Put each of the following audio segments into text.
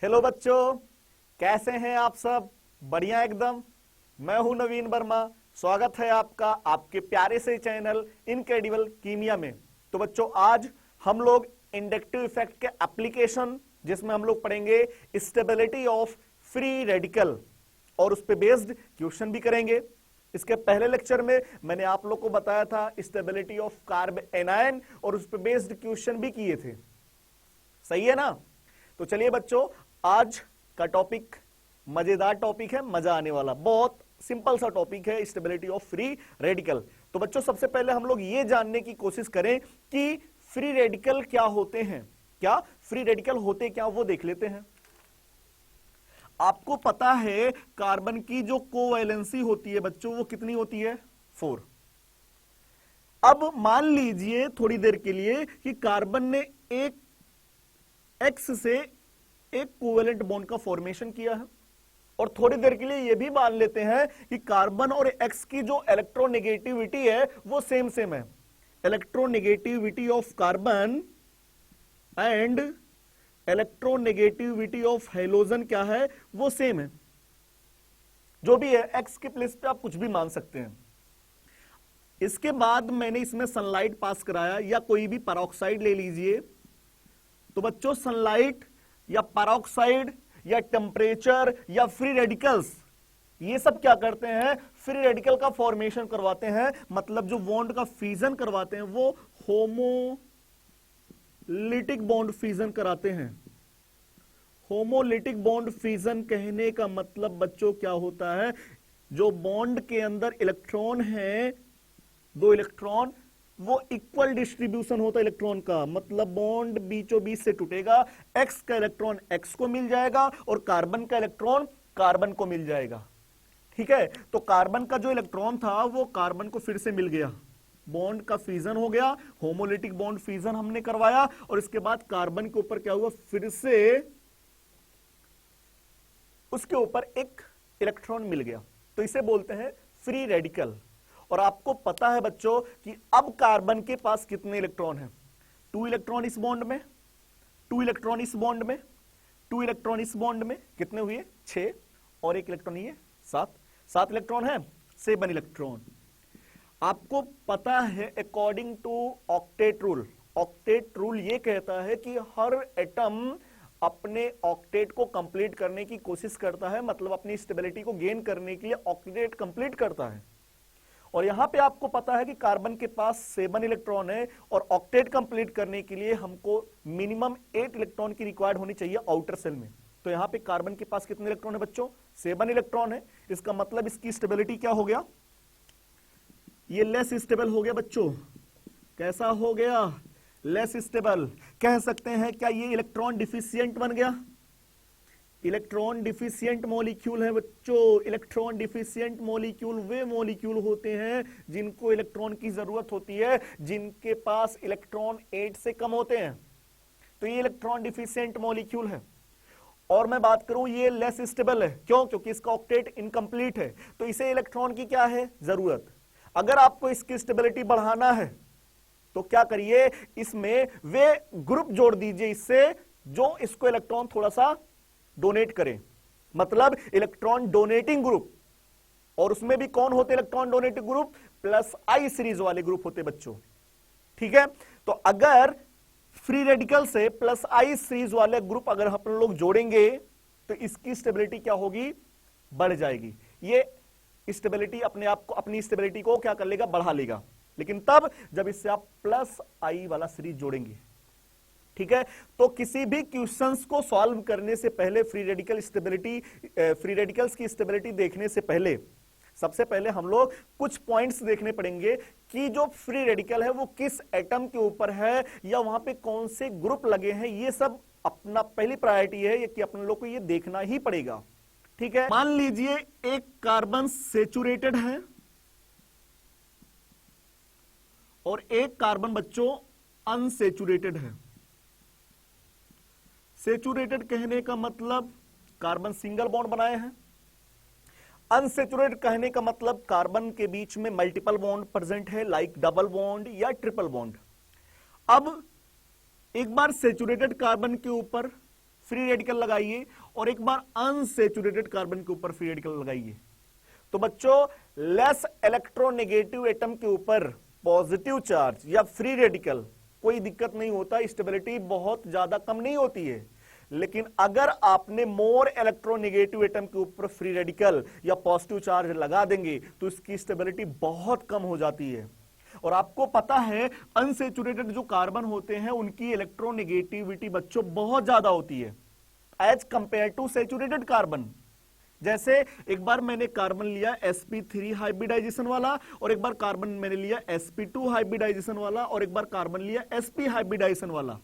Hello बच्चों, कैसे हैं आप सब? बढ़िया एकदम। मैं हूं नवीन वर्मा। स्वागत है आपका आपके प्यारे से चैनल इनक्रेडिबल कीमिया में। तो बच्चों, आज हम लोग इंडक्टिव इफेक्ट के एप्लीकेशन, जिसमें हम लोग पढ़ेंगे स्टेबिलिटी ऑफ फ्री रेडिकल और उस पे बेस्ड क्वेश्चन भी करेंगे। इसके पहले लेक्चर में मैंने आप लोग को बताया था स्टेबिलिटी ऑफ कार्ब एनायन और उस पे बेस्ड क्वेश्चन भी किए थे। सही है ना? तो चलिए बच्चों, आज का टॉपिक मजेदार टॉपिक है, मजा आने वाला। बहुत सिंपल सा टॉपिक है, स्टेबिलिटी ऑफ फ्री रेडिकल। तो बच्चों, सबसे पहले हम लोग ये जानने की कोशिश करें कि फ्री रेडिकल क्या होते हैं। क्या फ्री रेडिकल होते क्या, वो देख लेते हैं। आपको पता है कार्बन की जो कोवैलेंसी होती है बच्चों, वो कितनी होती है? 4। अब मान लीजिए थोड़ी देर के लिए कि कार्बन ने एक एक्स से एक कोवेलेंट बॉन्ड का फॉर्मेशन किया है, और थोड़ी देर के लिए यह भी मान लेते हैं कि कार्बन और एक्स की जो इलेक्ट्रोनेगेटिविटी है वो सेम है। Electronegativity of carbon and electronegativity of hydrogen क्या है? वो सेम है। जो भी है, एक्स के प्लेस पे आप कुछ भी मान सकते हैं। इसके बाद मैंने इसमें सनलाइट पास कराया, या कोई भी पेरोक्साइड ले लीजिए। तो बच्चों, सनलाइट या पेरोक्साइड या टेम्परेचर या फ्री रेडिकल्स, ये सब क्या करते हैं? फ्री रेडिकल का फॉर्मेशन करवाते हैं। मतलब जो बॉन्ड का फ्यूजन करवाते हैं वो होमोलिटिक बॉन्ड फ्यूजन कराते हैं। होमोलिटिक बॉन्ड फ्यूजन कहने का मतलब बच्चों क्या होता है? जो बॉन्ड के अंदर इलेक्ट्रॉन है, 2 इलेक्ट्रॉन, वो इक्वल डिस्ट्रीब्यूशन होता है इलेक्ट्रॉन का। मतलब बॉन्ड बीचों बीच से टूटेगा, एक्स का इलेक्ट्रॉन एक्स को मिल जाएगा और कार्बन का इलेक्ट्रॉन कार्बन को मिल जाएगा। ठीक है, तो कार्बन का जो इलेक्ट्रॉन था वो कार्बन को फिर से मिल गया, बॉन्ड का फ्यूजन हो गया, होमोलिटिक बॉन्ड फ्यूजन हमने करवाया, और इसके बाद कार्बन के ऊपर क्या हुआ? फिर से उसके ऊपर एक इलेक्ट्रॉन मिल गया। तो इसे बोलते हैं फ्री रेडिकल। और आपको पता है बच्चों कि अब कार्बन के पास कितने इलेक्ट्रॉन हैं? 2 इलेक्ट्रॉन इस बॉन्ड में, 2 इलेक्ट्रॉन इस बॉन्ड में, 2 इलेक्ट्रॉन इस बॉन्ड में। कितने हुए? 6, और 1 इलेक्ट्रॉन ये 7 इलेक्ट्रॉन है, 7 इलेक्ट्रॉन। आपको पता है according to octet rule, octet rule ये कहता है कि हर एटम अपने ऑक्टेट को कंप्लीट करने की कोशिश करता है। मतलब अपनी स्टेबिलिटी को गेन करने के लिए ऑक्टेट कंप्लीट करता है। और यहां पे आपको पता है कि कार्बन के पास 7 इलेक्ट्रॉन है, और ऑक्टेट कंप्लीट करने के लिए हमको मिनिमम 8 इलेक्ट्रॉन की रिक्वायर्ड होनी चाहिए आउटर सेल में। तो यहां पे कार्बन के पास कितने इलेक्ट्रॉन है बच्चों? 7 इलेक्ट्रॉन है। इसका मतलब इसकी स्टेबिलिटी क्या हो गया? ये लेस स्टेबल हो गया बच्चों। कैसा हो गया? Less stable. कह सकते हैं क्या ये इलेक्ट्रॉन डिफिशियंट बन गया? इलेक्ट्रॉन डिफिशियंट मॉलिक्यूल है बच्चों। इलेक्ट्रॉन डिफिशियंट मॉलिक्यूल वे मॉलिक्यूल होते हैं जिनको इलेक्ट्रॉन की जरूरत होती है, जिनके पास इलेक्ट्रॉन 8 से कम होते हैं। तो ये इलेक्ट्रॉन डिफिशियंट मॉलिक्यूल है। और मैं बात करूं, ये लेस स्टेबल है। क्यों? क्योंकि इसका ऑक्टेट इनकम्प्लीट है, तो इसे इलेक्ट्रॉन की क्या है? जरूरत। अगर आपको इसकी स्टेबिलिटी बढ़ाना है तो क्या करिए, इसमें वे ग्रुप जोड़ दीजिए इससे जो इसको इलेक्ट्रॉन थोड़ा सा डोनेट करें। मतलब इलेक्ट्रॉन डोनेटिंग ग्रुप। और उसमें भी कौन होते electron donating group? +I series वाले ग्रुप होते बच्चों। ठीक है, तो अगर फ्री रेडिकल से +I सीरीज वाले ग्रुप अगर हम लोग जोड़ेंगे तो इसकी स्टेबिलिटी क्या होगी? बढ़ जाएगी। ये स्टेबिलिटी अपने आप को, अपनी स्टेबिलिटी को क्या कर लेगा? बढ़ा लेगा। लेकिन तब जब इससे आप +I वाला सीरीज जोड़ेंगे। ठीक है, तो किसी भी क्वेश्चंस को सॉल्व करने से पहले, फ्री रेडिकल्स की स्टेबिलिटी देखने से पहले, सबसे पहले हम लोग कुछ पॉइंट्स देखने पड़ेंगे कि जो फ्री रेडिकल है वो किस एटम के ऊपर है, या वहां पे कौन से ग्रुप लगे हैं। ये सब अपना पहली प्रायोरिटी है कि अपन लोग को ये देखना ही पड़ेगा। ठीक है, मान लीजिए एक कार्बन सेचुरेटेड है और एक कार्बन बच्चों अनसेचुरेटेड है। सेचुरेटेड कहने का मतलब कार्बन सिंगल बॉन्ड बनाए हैं। अनसेचुरेटेड कहने का मतलब कार्बन के बीच में मल्टीपल बॉन्ड प्रेजेंट है, लाइक डबल बॉन्ड या ट्रिपल बॉन्ड। अब एक बार सेचुरेटेड कार्बन के ऊपर फ्री रेडिकल लगाइए और एक बार अनसैचुरेटेड कार्बन के ऊपर फ्री रेडिकल लगाइए। तो बच्चों लेस इलेक्ट्रोनेगेटिव एटम के ऊपर पॉजिटिव चार्ज या फ्री रेडिकल कोई दिक्कत नहीं होता, स्टेबिलिटी बहुत ज्यादा कम नहीं होती है। लेकिन अगर आपने मोर इलेक्ट्रोनेगेटिव एटम के ऊपर फ्री रेडिकल या पॉजिटिव चार्ज लगा देंगे तो इसकी स्टेबिलिटी बहुत कम हो जाती है। और आपको पता है अनसैचुरेटेड जो कार्बन होते हैं उनकी इलेक्ट्रोनेगेटिविटी बच्चों बहुत ज्यादा होती है as compare to saturated carbon. जैसे एक बार मैंने कार्बन लिया sp3 हाइब्रिडाइजेशन वाला और एक बार कार्बन मैंने लिया sp2 हाइब्रिडाइजेशन वाला और एक बार कार्बन लिया sp हाइब्रिडाइजेशन वाला।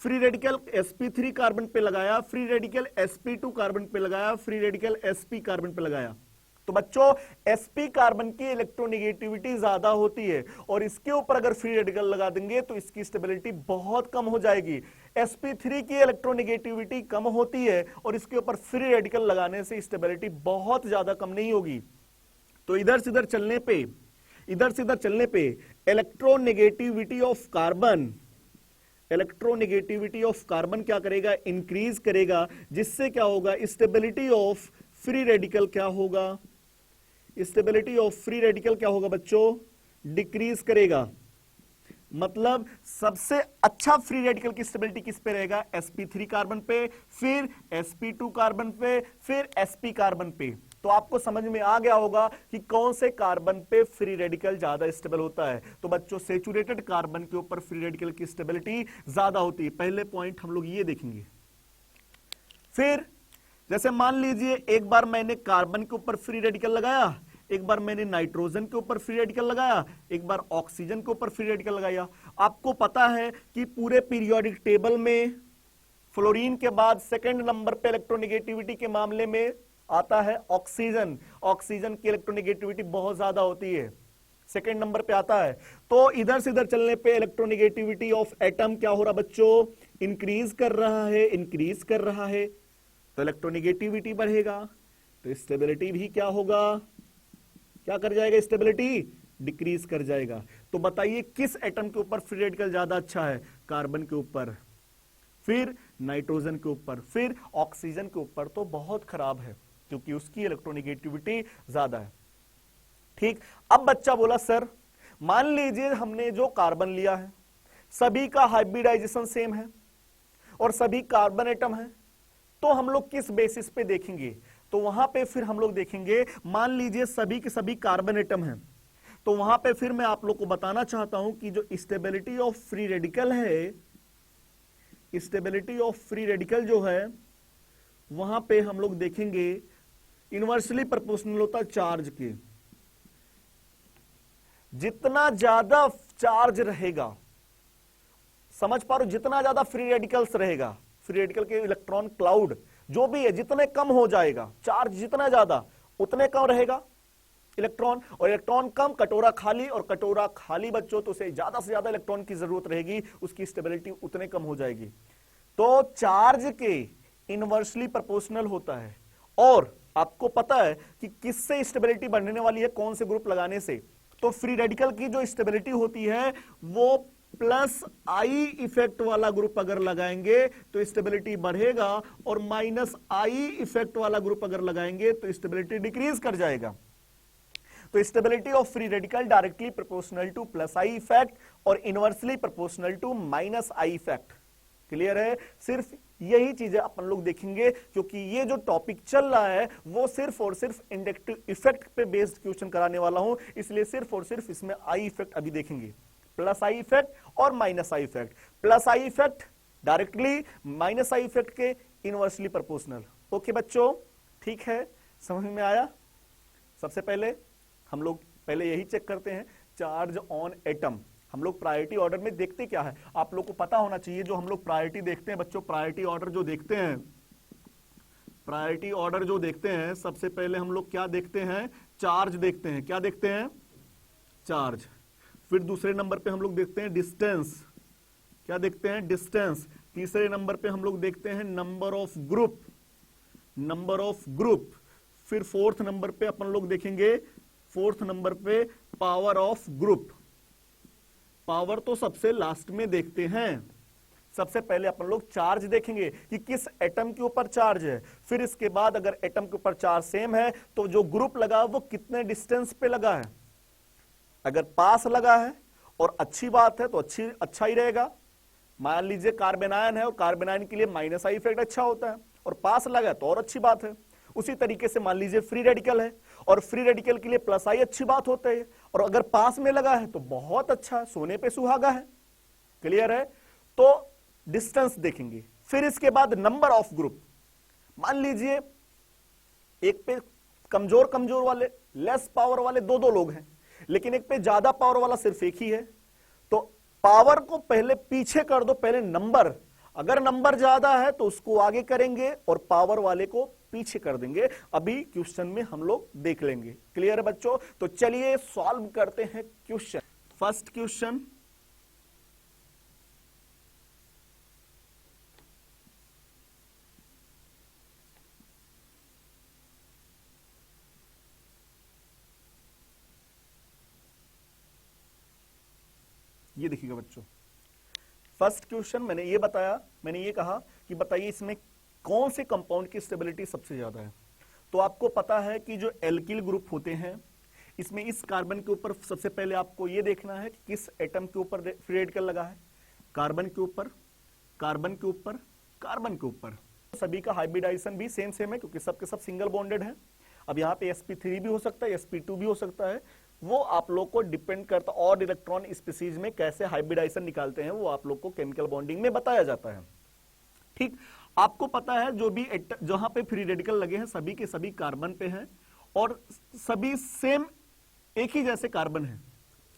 फ्री रेडिकल sp3 कार्बन पे लगाया, फ्री रेडिकल sp2 कार्बन पे लगाया, फ्री रेडिकल sp कार्बन पे लगाया। तो बच्चों sp कार्बन की इलेक्ट्रोनेगेटिविटी ज्यादा होती है और इसके ऊपर अगर फ्री रेडिकल लगा देंगे तो इसकी स्टेबिलिटी बहुत कम हो जाएगी। sp3 की इलेक्ट्रोनेगेटिविटी कम होती है और इसके ऊपर फ्री रेडिकल लगाने से स्टेबिलिटी बहुत ज्यादा कम नहीं होगी। तो इधर से इधर चलने पे इलेक्ट्रोनेगेटिविटी ऑफ कार्बन क्या करेगा, इंक्रीज करेगा, जिससे क्या होगा, स्टेबिलिटी ऑफ फ्री रेडिकल क्या होगा, स्टेबिलिटी ऑफ फ्री रेडिकल क्या होगा बच्चों, डिक्रीज करेगा। मतलब सबसे अच्छा फ्री रेडिकल की स्टेबिलिटी किस पे रहेगा, sp3 कार्बन पे, फिर sp2 कार्बन पे, फिर sp कार्बन पे। तो आपको समझ में आ गया होगा कि कौन से कार्बन पे फ्री रेडिकल ज्यादा स्टेबल होता है। तो बच्चों सैचुरेटेड कार्बन के ऊपर फ्री रेडिकल की स्टेबिलिटी ज्यादा होती है। पहले पॉइंट हम लोग ये देखेंगे। फिर जैसे मान लीजिए एक बार मैंने कार्बन के ऊपर फ्री रेडिकल लगाया, एक बार मैंने नाइट्रोजन के ऊपर फ्री रेडिकल लगाया, एक बार ऑक्सीजन के ऊपर फ्री रेडिकल लगाया। आपको पता है कि पूरे पीरियोडिक टेबल में फ्लोरीन के बाद सेकंड नंबर पे इलेक्ट्रोनेगेटिविटी के मामले में आता है ऑक्सीजन। ऑक्सीजन की इलेक्ट्रोनेगेटिविटी बहुत ज्यादा होती है, सेकंड नंबर पे आता है। तो इधर से इधर चलने पे इलेक्ट्रोनेगेटिविटी ऑफ एटम क्या हो रहा बच्चों, इंक्रीज कर रहा है। तो इलेक्ट्रोनेगेटिविटी बढ़ेगा तो स्टेबिलिटी भी क्या होगा, क्या कर जाएगा, स्टेबिलिटी डिक्रीज कर जाएगा। तो बताइए किस एटम के ऊपर फ्री रेडिकल ज्यादा अच्छा है, कार्बन के ऊपर, फिर नाइट्रोजन के ऊपर, फिर ऑक्सीजन के ऊपर तो बहुत खराब है क्योंकि उसकी इलेक्ट्रोनेगेटिविटी ज्यादा है। ठीक, अब बच्चा बोला सर मान लीजिए हमने जो कार्बन लिया है सभी का हाइब्रिडाइजेशन सेम है और सभी कार्बन एटम है, तो हम लोग किस बेसिस पे देखेंगे। तो वहां पे फिर हम लोग देखेंगे, मान लीजिए सभी के सभी कार्बन एटम हैं, तो वहां पे फिर मैं आप लोग को बताना चाहता हूं कि जो स्टेबिलिटी ऑफ फ्री रेडिकल है, स्टेबिलिटी ऑफ फ्री रेडिकल जो है वहां पे हम लोग देखेंगे इनवर्सली प्रोपोर्शनल होता है चार्ज के। जितना ज्यादा चार्ज रहेगा, समझ पा रहे हो, जितना ज्यादा फ्री रेडिकल्स रहेगा, फ्री रेडिकल के इलेक्ट्रॉन क्लाउड जो भी है जितने कम हो जाएगा, चार्ज जितना ज्यादा उतने कम रहेगा इलेक्ट्रॉन, और इलेक्ट्रॉन कम कटोरा खाली, और कटोरा खाली बच्चों तो उसे ज्यादा से ज्यादा इलेक्ट्रॉन की जरूरत रहेगी, उसकी स्टेबिलिटी उतने कम हो जाएगी। तो चार्ज के इनवर्सली प्रोपोर्शनल होता है। और आपको पता है कि किससे स्टेबिलिटी बढ़ने वाली है, कौन से ग्रुप लगाने से। तो फ्री रेडिकल की जो स्टेबिलिटी होती है वो प्लस आई इफेक्ट वाला ग्रुप अगर लगाएंगे तो स्टेबिलिटी बढ़ेगा, और माइनस आई इफेक्ट वाला ग्रुप अगर लगाएंगे तो स्टेबिलिटी डिक्रीज कर जाएगा। तो stability of free radical directly proportional to plus I effect और inversely proportional to minus I effect. Clear है, सिर्फ यही चीजें अपन लोग देखेंगे क्योंकि ये जो टॉपिक चल रहा है वो सिर्फ और सिर्फ इंडक्टिव इफेक्ट पे बेस्ड क्वेश्चन कराने वाला हूं, इसलिए सिर्फ और सिर्फ इसमें आई इफेक्ट अभी देखेंगे, प्लस आई इफेक्ट और minus I effect. Plus I effect directly, minus I effect के इनवर्सली प्रोपोर्शनल। ओके बच्चों, ठीक है, समझ में आया। सबसे पहले हम लोग पहले यही चेक करते हैं, चार्ज ऑन एटम। हम लोग प्रायोरिटी ऑर्डर में देखते क्या है, आप लोग को पता होना चाहिए। जो हम लोग प्रायोरिटी देखते हैं बच्चों, प्रायोरिटी ऑर्डर जो देखते हैं, प्रायोरिटी ऑर्डर जो देखते हैं, सबसे पहले हम लोग क्या देखते हैं, चार्ज देखते हैं। क्या देखते हैं, चार्ज। फिर दूसरे नंबर पे हम लोग देखते हैं डिस्टेंस। क्या देखते हैं, डिस्टेंस। तीसरे नंबर पे हम लोग देखते हैं number of group, number of group. फिर फोर्थ नंबर पे अपन लोग देखेंगे, फोर्थ नंबर पे पावर ऑफ ग्रुप। पावर तो सबसे लास्ट में देखते हैं, सबसे पहले अपन लोग चार्ज देखेंगे कि किस एटम के ऊपर चार्ज है, फिर इसके बाद अगर एटम के ऊपर चार्ज सेम है तो जो ग्रुप लगा वो कितने डिस्टेंस पे लगा है। अगर पास लगा है और अच्छी बात है तो अच्छा ही रहेगा। मान लीजिए कार्बन आयन है और कार्बन आयन के लिए माइनस आई इफेक्ट अच्छा होता है, और पास लगा है तो और अच्छी बात है। उसी तरीके से मान लीजिए फ्री रेडिकल है और फ्री रेडिकल के लिए प्लस आई अच्छी बात होता है, और अगर पास में लगा है तो बहुत अच्छा, सोने पे सुहागा है। क्लियर है? तो डिस्टेंस देखेंगे, फिर इसके बाद नंबर ऑफ ग्रुप। मान लीजिए एक पे कमजोर कमजोर वाले, लेस पावर वाले दो दो लोग हैं, लेकिन एक पे ज्यादा पावर वाला सिर्फ एक ही है, तो पावर को पहले पीछे कर दो, पहले नंबर। अगर नंबर ज्यादा है तो उसको आगे करेंगे और पावर वाले को पीछे कर देंगे। अभी क्वेश्चन में हम लोग देख लेंगे। क्लियर है बच्चों? तो चलिए सॉल्व करते हैं क्वेश्चन। फर्स्ट क्वेश्चन, ये देखिएगा बच्चों, फर्स्ट क्वेश्चन मैंने ये कहा कि बताइए इसमें कौन से कंपाउंड की स्टेबिलिटी सबसे ज्यादा है। तो आपको पता है कि जो एल्किल ग्रुप होते हैं, इसमें इस कार्बन के ऊपर सबसे पहले आपको ये देखना है कि किस एटम के ऊपर फ्री रेडिकल लगा है। कार्बन के ऊपर, कार्बन के ऊपर, कार्बन के ऊपर। सभी का हाइब्रिडाइजेशन भी सेम सेम है क्योंकि सबके सब सिंगल बॉन्डेड है। अब यहाँ पे sp3 भी हो सकता है, sp2 भी हो सकता है, वो आप लोग को डिपेंड करता, और इलेक्ट्रॉन स्पीसीज में कैसे हाइब्रिडाइजेशन निकालते हैं वो आप लोग को केमिकल बॉन्डिंग में बताया जाता है। ठीक, आपको पता है जो भी जहां पे फ्री रेडिकल लगे हैं सभी के सभी कार्बन पे हैं और सभी सेम एक ही जैसे कार्बन है।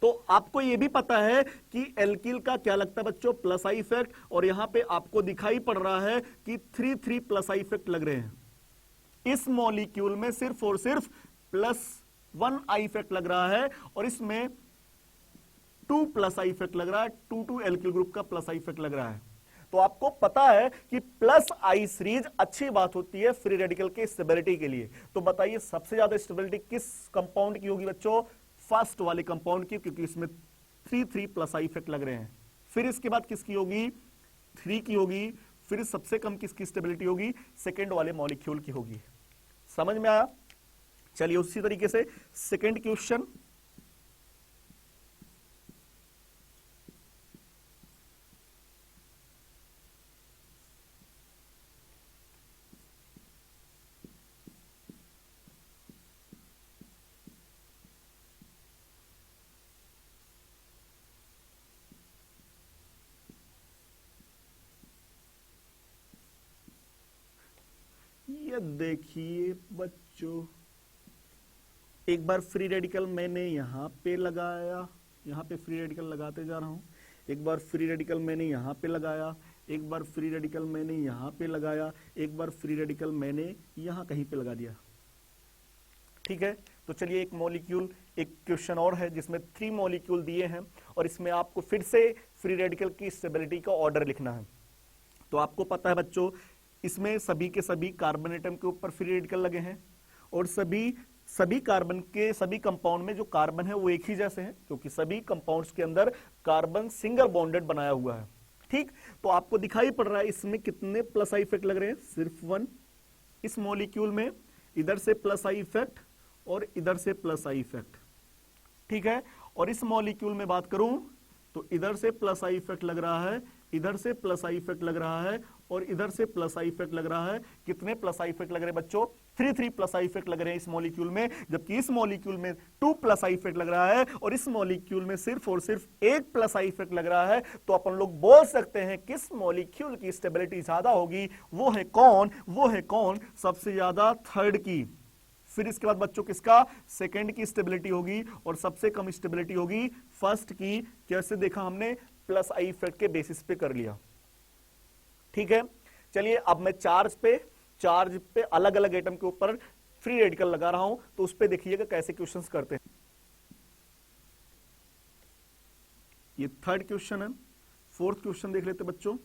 तो आपको यह भी पता है कि एल्किल का क्या लगता है बच्चों, प्लस आई इफेक्ट, और यहां पे आपको दिखाई पड़ रहा है कि 3 प्लस आई इफेक्ट लग रहे हैं। इस मॉलिक्यूल में सिर्फ और सिर्फ +1 आई इफेक्ट लग रहा है, और इसमें 2 प्लस आई इफेक्ट लग रहा है, 2 एल्किल ग्रुप का प्लस आई इफेक्ट लग रहा है। तो आपको पता है कि प्लस आई सीरीज अच्छी बात होती है फ्री रेडिकल के स्टेबिलिटी के लिए। तो बताइए सबसे ज्यादा स्टेबिलिटी किस कंपाउंड की होगी बच्चों? फर्स्ट वाले कंपाउंड की, क्योंकि इसमें 3 प्लस आई इफेक्ट लग रहे हैं। फिर इसके बाद किसकी होगी? 3 की होगी। फिर सबसे कम किसकी स्टेबिलिटी होगी? सेकेंड वाले मॉलिक्यूल की होगी। समझ में आया? चलिए उसी तरीके से सेकेंड क्वेश्चन, ये देखिए बच्चों, एक बार फ्री रेडिकल मैंने यहां पे लगाया, यहां पे फ्री रेडिकल लगाते जा रहा हूं। एक बार फ्री रेडिकल मैंने यहां पे लगाया, एक बार फ्री रेडिकल मैंने यहां पे लगाया, एक बार फ्री रेडिकल मैंने यहां कहीं पे लगा दिया। ठीक है, तो चलिए एक मॉलिक्यूल, एक क्वेश्चन और है जिसमें 3 मॉलिक्यूल दिए हैं और इसमें आपको फिर से फ्री रेडिकल की स्टेबिलिटी का ऑर्डर लिखना है। तो आपको पता है बच्चों, इसमें सभी के सभी कार्बन एटम के ऊपर फ्री रेडिकल लगे हैं, और सभी कार्बन के सभी कंपाउंड में जो कार्बन है वो एक ही जैसे हैं, क्योंकि सभी कंपाउंड्स के अंदर कार्बन सिंगल बॉन्डेड बनाया हुआ है। ठीक, तो आपको दिखाई पड़ रहा है इसमें कितने प्लस आई इफेक्ट लग रहे हैं? सिर्फ 1। इस मॉलिक्यूल में इधर से प्लस आई इफेक्ट और इधर से प्लस आई इफेक्ट। ठीक है, और इस मॉलिक्यूल में बात करूं तो इधर से प्लस आई इफेक्ट लग रहा है, इधर से प्लस आई इफेक्ट लग रहा है, और इधर से प्लस आई इफेक्ट लग रहा है। कितने प्लस आई इफेक्ट लग रहे हैं बच्चों? 3 प्लस आई इफेक्ट लग रहे हैं इस मॉलिक्यूल में, जबकि इस मॉलिक्यूल में 2 प्लस आई इफेक्ट लग रहा है, और इस मॉलिक्यूल में सिर्फ और सिर्फ 1 प्लस आई इफेक्ट लग रहा है। तो अपन लोग बोल सकते हैं किस मॉलिक्यूल की स्टेबिलिटी ज्यादा होगी? वो है कौन? वो है कौन? सबसे ज्यादा थर्ड की। फिर इसके बाद बच्चों किसका? सेकंड की स्टेबिलिटी होगी, और सबसे कम स्टेबिलिटी होगी फर्स्ट की। कैसे देखा हमने? प्लस आई इफेक्ट के बेसिस पे कर लिया। ठीक है, चलिए अब मैं चार्ज पे अलग अलग एटम के ऊपर फ्री रेडिकल लगा रहा हूं, तो उस पे देखिएगा कैसे क्वेश्चंस करते हैं। ये थर्ड क्वेश्चन है। फोर्थ क्वेश्चन देख लेते बच्चों।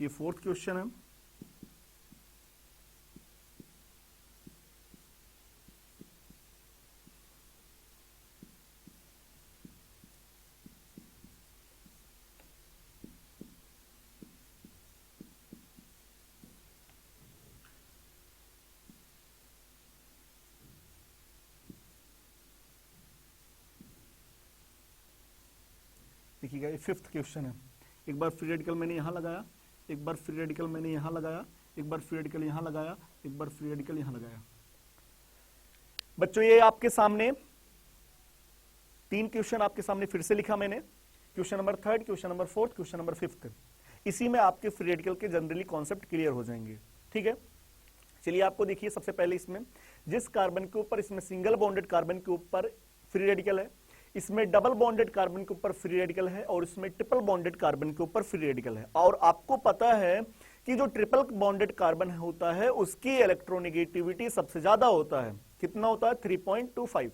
ये फोर्थ क्वेश्चन है। देखिएगा, ये फिफ्थ क्वेश्चन है। एक बार फ्री रेडिकल मैंने यहां लगाया, एक बार फ्री रेडिकल मैंने यहां लगाया, एक बार फ्री रेडिकल यहां लगाया, एक बार फ्री रेडिकल यहां लगाया। बच्चों ये आपके सामने 3 क्वेश्चन आपके सामने फिर से लिखा मैंने, question number 3, question number 4, question number 5। इसी में आपके फ्री रेडिकल के जनरली कॉन्सेप्ट क्लियर हो जाएंगे। ठीक है, चलिए आपको देखिए, सबसे पहले इसमें जिस कार्बन के ऊपर, इसमें सिंगल बॉन्डेड कार्बन के ऊपर फ्री रेडिकल है, इसमें डबल बॉन्डेड कार्बन के ऊपर फ्री रेडिकल है, और इसमें ट्रिपल बॉन्डेड कार्बन के ऊपर फ्री रेडिकल है। और आपको पता है कि जो ट्रिपल बॉन्डेड कार्बन होता है उसकी इलेक्ट्रोनेगेटिविटी सबसे ज्यादा होता है। कितना होता है? 3.25,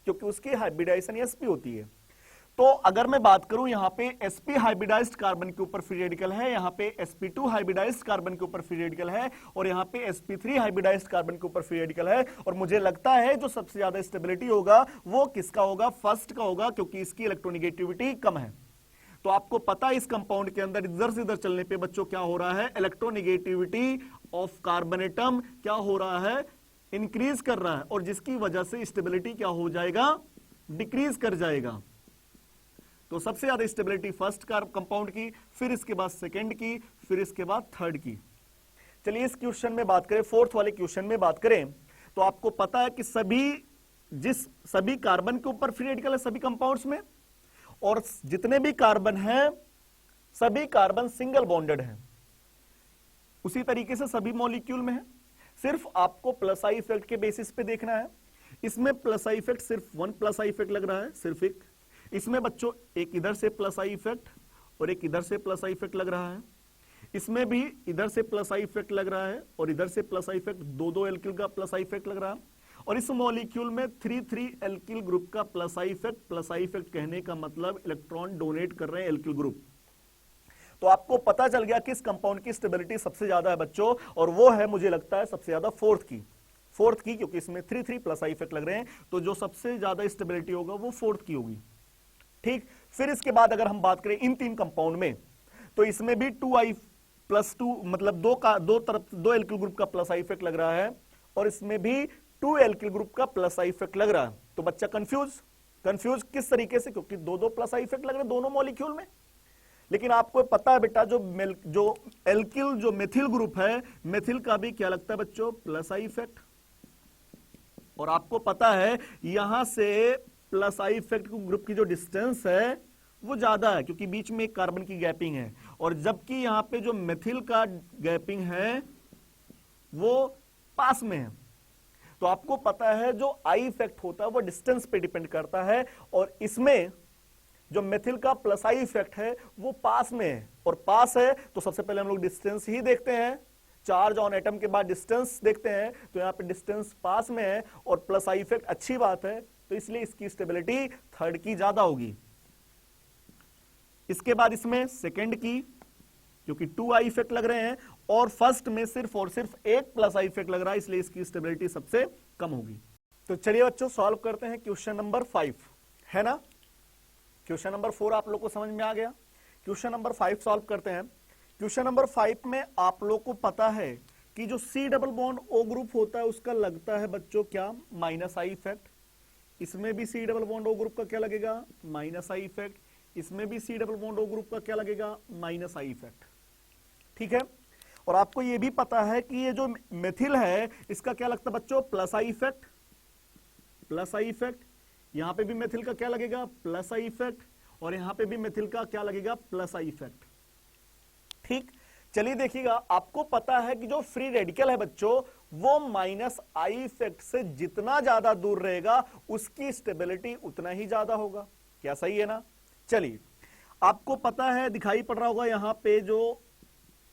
क्योंकि उसकी हाइब्रिडाइजेशन sp होती है। तो अगर मैं बात करूं, यहां पे sp हाइब्रिडाइज्ड कार्बन के ऊपर फ्री रेडिकल है, यहां पे sp2 हाइब्रिडाइज्ड कार्बन के ऊपर फ्री रेडिकल है, और यहां पे sp3 हाइब्रिडाइज्ड कार्बन के ऊपर फ्री रेडिकल है। और मुझे लगता है जो सबसे ज्यादा स्टेबिलिटी होगा वो किसका होगा? फर्स्ट का होगा, क्योंकि इसकी इलेक्ट्रोनेगेटिविटी कम है। तो आपको पता है इस कंपाउंड के अंदर इधर से इधर चलने पे बच्चों क्या हो रहा है? इलेक्ट्रोनेगेटिविटी ऑफ कार्बन एटम क्या हो रहा है? इंक्रीज कर रहा है, और जिसकी वजह से स्टेबिलिटी क्या हो जाएगा? डिक्रीज कर जाएगा। तो सबसे ज्यादा स्टेबिलिटी फर्स्ट कंपाउंड की, फिर इसके बाद सेकंड की, फिर इसके बाद थर्ड की। चलिए इस क्वेश्चन में बात करें, फोर्थ वाले क्वेश्चन में बात करें, तो आपको पता है कि सभी कार्बन के ऊपर फ्री रेडिकल है सभी कंपाउंड्स में, और जितने भी कार्बन हैं सभी कार्बन सिंगल बॉन्डेड हैं। उसी तरीके से सभी मॉलिक्यूल में है। सिर्फ आपको प्लस आई इफेक्ट के बेसिस पे देखना है। इसमें प्लस आई इफेक्ट सिर्फ 1 प्लस आई इफेक्ट लग रहा है, सिर्फ एक। इसमें बच्चों एक इधर से प्लस आई इफेक्ट और एक इधर से प्लस आई इफेक्ट लग रहा है। इसमें भी इधर से प्लस आई इफेक्ट लग रहा है और इधर से प्लस आई इफेक्ट, दो एल्किल का प्लस आई इफेक्ट लग रहा है। और इस मॉलिक्यूल में 3 एल्किल ग्रुप का plus I effect. Plus I effect कहने का मतलब इलेक्ट्रॉन डोनेट कर रहे हैं एल्किल ग्रुप। तो आपको पता चल गया कि इस कंपाउंड की स्टेबिलिटी सबसे ज्यादा है बच्चों, और वो है मुझे लगता है सबसे ज्यादा फोर्थ की, क्योंकि इसमें 3 प्लस आई इफेक्ट लग रहे हैं। तो जो सबसे ज्यादा स्टेबिलिटी होगा वो फोर्थ की होगी। ठीक, फिर इसके बाद अगर हम बात करें इन 3 कंपाउंड में, तो इसमें भी 2i+2 मतलब दो एल्किल ग्रुप का प्लस आई इफेक्ट लग रहा है, और इसमें भी 2 एल्किल ग्रुप का प्लस आई इफेक्ट लग रहा है। तो बच्चा कंफ्यूज किस तरीके से? क्योंकि दो प्लस आई इफेक्ट लग रहे हैं दोनों मॉलिक्यूल में। लेकिन आपको पता है बेटा, जो एल्किल जो मेथिल ग्रुप है, मेथिल का भी क्या लगता है बच्चों? Plus I effect. और आपको पता है यहां से प्लस आई इफेक्ट ग्रुप की जो डिस्टेंस है वो ज्यादा है, क्योंकि बीच में एक कार्बन की गैपिंग है, और जबकि यहां पे जो मेथिल का गैपिंग है वो पास में है। तो आपको पता है जो आई इफेक्ट होता है वो डिस्टेंस पे डिपेंड करता है, और इसमें जो मेथिल का प्लस आई इफेक्ट है वो पास में है। और पास है तो सबसे पहले हम लोग डिस्टेंस ही देखते हैं, चार्ज ऑन एटम के बाद डिस्टेंस देखते हैं। तो यहां पे डिस्टेंस पास में है और प्लस आई इफेक्ट अच्छी बात है, तो इसलिए इसकी स्टेबिलिटी थर्ड की ज्यादा होगी। इसके बाद इसमें सेकंड की, क्योंकि 2 आई इफेक्ट लग रहे हैं, और फर्स्ट में सिर्फ और सिर्फ 1 प्लस आई इफेक्ट लग रहा है, इसलिए इसकी स्टेबिलिटी सबसे कम होगी। तो चलिए बच्चों सॉल्व करते हैं क्वेश्चन नंबर 5, है ना? क्वेश्चन नंबर 4 आप लोग को समझ में आ गया। क्वेश्चन नंबर 5 सॉल्व करते हैं। क्वेश्चन नंबर 5 में आप लोग को पता है कि जो C double bond O group होता है उसका लगता है बच्चों क्या? Minus I effect. इसमें भी C double bond O group का क्या लगेगा? Minus I effect. इसमें भी C double bond O group का क्या लगेगा? Minus I effect. ठीक है, और आपको यह भी पता है कि ये जो मेथिल है इसका क्या लगता है बच्चों? Plus I effect. Plus I effect. यहां पे भी मेथिल का क्या लगेगा? Plus I effect. और यहां पे भी मेथिल का क्या लगेगा? Plus I effect. ठीक, चलिए देखिएगा, आपको पता है कि जो फ्री रेडिकल है बच्चों वो माइनस आई इफेक्ट से जितना ज्यादा दूर रहेगा उसकी स्टेबिलिटी उतना ही ज्यादा होगा। क्या सही है ना? चलिए, आपको पता है, दिखाई पड़ रहा होगा यहां पे जो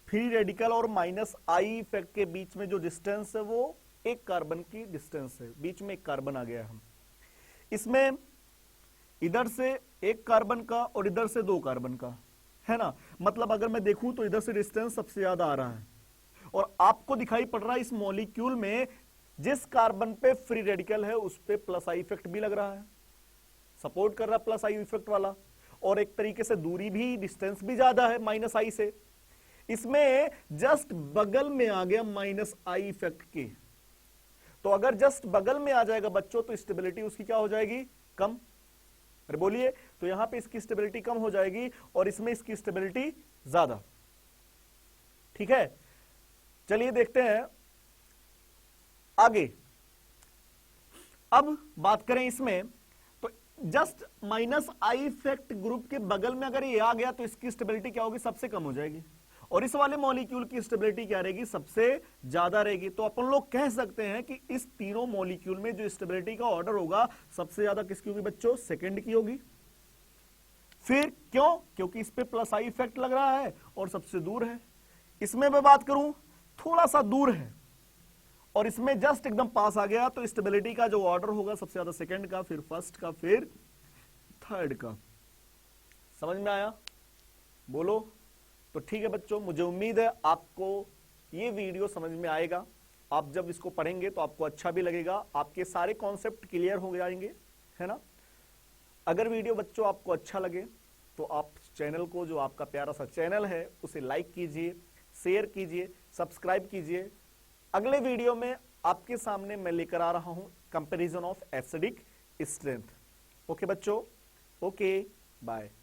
फ्री रेडिकल और माइनस आई इफेक्ट के बीच में जो डिस्टेंस है वो एक कार्बन की डिस्टेंस है, बीच में एक कार्बन आ गया हम। इसमें इधर से एक कार्बन का और इधर से 2 कार्बन का, है ना। मतलब अगर मैं देखूं तो इधर से डिस्टेंस सबसे ज्यादा आ रहा है और आपको दिखाई पड़ रहा है इस मॉलिक्यूल में जिस कार्बन पे फ्री रेडिकल है उस पे प्लस आई इफेक्ट भी लग रहा है, सपोर्ट कर रहा है प्लस आई इफेक्ट वाला, और एक तरीके से दूरी भी, डिस्टेंस भी ज्यादा है माइनस आई से। इसमें जस्ट बगल में आ गया माइनस आई इफेक्ट के, तो अगर जस्ट बगल में आ जाएगा बच्चों तो स्टेबिलिटी उसकी क्या हो जाएगी, कम। अरे बोलिए, तो यहां पे इसकी स्टेबिलिटी कम हो जाएगी और इसमें इसकी स्टेबिलिटी ज्यादा। ठीक है, चलिए देखते हैं आगे। अब बात करें इसमें, तो just minus I effect group के बगल में अगर ये आ गया तो इसकी स्टेबिलिटी क्या होगी, सबसे कम हो जाएगी, और इस वाले मॉलिक्यूल की स्टेबिलिटी क्या रहेगी, सबसे ज्यादा रहेगी। तो अपन लोग कह सकते हैं कि इस तीनों मॉलिक्यूल में जो स्टेबिलिटी का ऑर्डर होगा सबसे ज्यादा किसकी होगी बच्चों, सेकंड की होगी। फिर क्यों, क्योंकि इस पे प्लस आई इफेक्ट लग रहा है और सबसे दूर है। इसमें मैं बात करूं थोड़ा सा दूर है और इसमें जस्ट एकदम पास आ गया, तो स्टेबिलिटी का जो ऑर्डर होगा सबसे ज्यादा सेकंड का, फिर फर्स्ट का, फिर थर्ड का। समझ में आया, बोलो। तो ठीक है बच्चों, मुझे उम्मीद है आपको ये वीडियो समझ में आएगा। आप जब इसको पढ़ेंगे तो आपको अच्छा भी लगेगा, आपके सारे कॉन्सेप्ट क्लियर हो जाएंगे, है ना। अगर वीडियो बच्चों आपको अच्छा लगे तो आप चैनल को, जो आपका प्यारा सा चैनल है, उसे लाइक कीजिए, शेयर कीजिए, सब्सक्राइब कीजिए। अगले वीडियो में आपके सामने मैं लेकर आ रहा हूं comparison of acidic strength. Okay बच्चों, ओके, बाय।